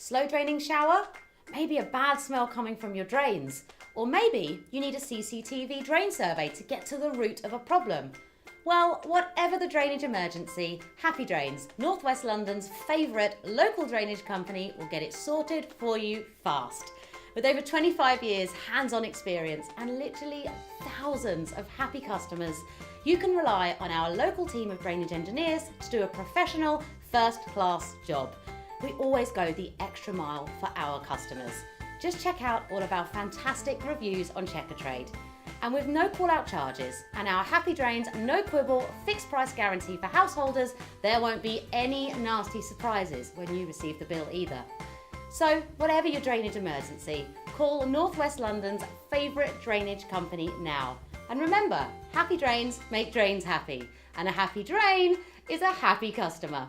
Slow draining shower? Maybe a bad smell coming from your drains. Or maybe you need a CCTV drain survey to get to the root of a problem. Well, whatever the drainage emergency, Happy Drains, North West London's favourite local drainage company, will get it sorted for you fast. With over 25 years hands-on experience and literally thousands of happy customers, you can rely on our local team of drainage engineers to do a professional, first-class job. We always go the extra mile for our customers. Just check out all of our fantastic reviews on Checkatrade. And with no call-out charges and our Happy Drains no quibble fixed price guarantee for householders, there won't be any nasty surprises when you receive the bill either. So whatever your drainage emergency, call North West London's favourite drainage company now. And remember, Happy Drains make drains happy, and a happy drain is a happy customer.